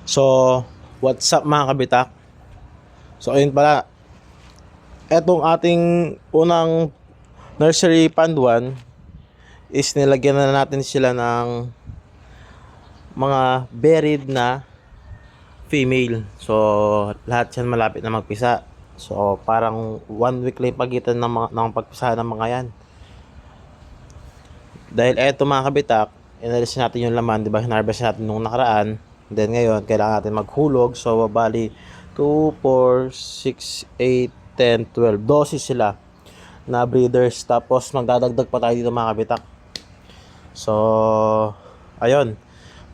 So, what's up mga kabitak? So, ayun pala. Etong ating unang nursery panduan is nilagyan na natin sila ng mga buried na female. So, lahat yan malapit na magpisa. So, parang 1 week lang pagitan ng pagpisahan ng mga yan. Dahil eto mga kabitak, inalis natin yung laman, di ba? Hinarvest natin nung nakaraan. Then ngayon, kailangan natin maghulog. So, bali 2, 4, 6, 8, 10, 12. 12 sila na breeders. Tapos, magdadagdag pa tayo dito mga kabitak. So, ayun.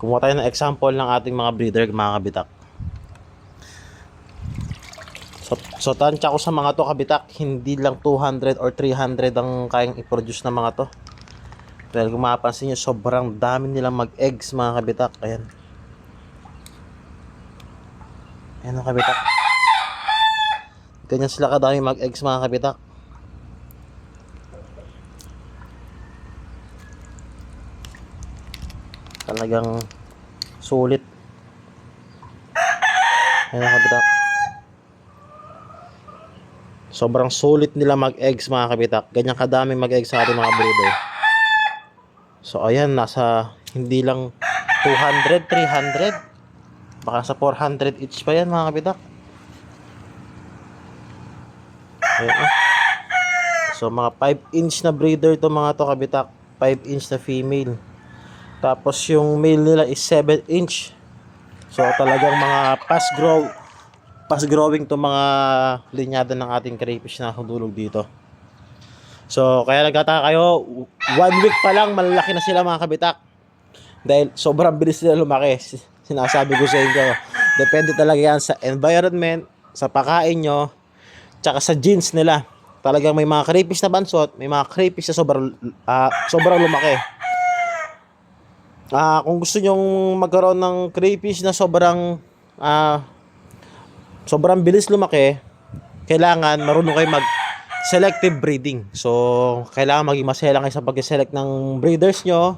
Kumuha tayo ng example ng ating mga breeder, mga kabitak. So tansya ko sa mga to kabitak, hindi lang 200 or 300 ang kayang i-produce na mga to. Dahil kung mapapansin nyo, sobrang dami nilang mag-eggs mga kabitak. Ayan. Ayan ang kabitak. Ganyan sila kadami mag-eggs mga kabitak. Talagang sulit. Ayan ang kabitak. Sobrang sulit nila mag-eggs mga kabitak. Ganyan kadami mag-eggs sa ating mga breeder. So ayan, nasa hindi lang 200, 300. Baka sa 400 each pa yan mga kabitak. Ayan. So mga 5-inch na breeder to mga to kabitak. 5-inch na female. Tapos yung male nila is 7-inch. So talagang mga fast growing to mga linyada ng ating crayfish na hulog dito. So kaya nagtataka kayo, 1 week pa lang malalaki na sila mga kabitak. Dahil sobrang bilis nila lumaki. Sinasabi ko sa inyo, depende talaga yan sa environment, sa pakain nyo, tsaka sa genes nila. Talagang may mga crayfish na bansot, may mga crayfish na sobrang lumaki. Kung gusto nyong magkaroon ng crayfish na sobrang bilis lumaki, kailangan marunong kayo selective breeding. So, kailangan maging masaya kayo sa pag-select ng breeders nyo.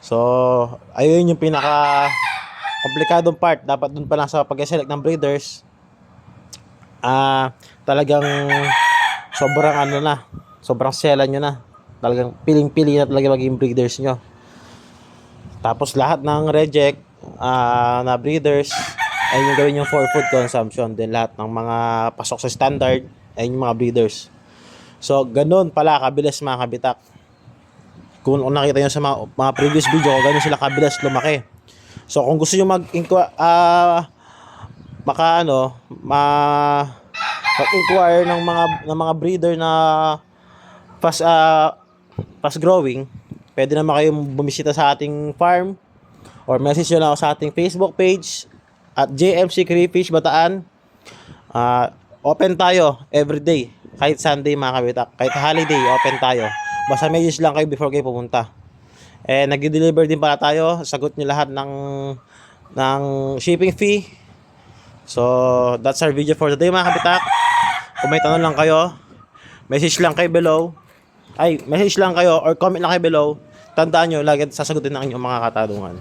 So, ayun yung pinaka komplikadong part. Dapat dun pa lang sa pag-select ng breeders, talagang sobrang sela nyo na. Talagang piling-pili na talaga maging breeders nyo. Tapos lahat ng reject na breeders ay yung gawin yung for food consumption. Then lahat ng mga pasok sa standard ay yung mga breeders. So ganun pala kabilis mga kabitak. Kung nakita nyo sa mga previous video ko, ganun sila kabilis lumaki. So kung gusto nyo mag-inquire ng mga breeder na fast growing, pwede naman kayong bumisita sa ating farm or message nyo lang ako sa ating Facebook page at JMC Crayfish Bataan. Open tayo everyday, kahit Sunday mga kabitak, kahit holiday open tayo. Basta message lang kayo before kayo pumunta. Nag-deliver din pala tayo, sagot nyo lahat ng shipping fee. So that's our video for today mga kabitak. Kung may tanong lang kayo, message lang kayo or comment lang kayo below. Tandaan nyo, lagi sasagutin ng inyong mga katanungan.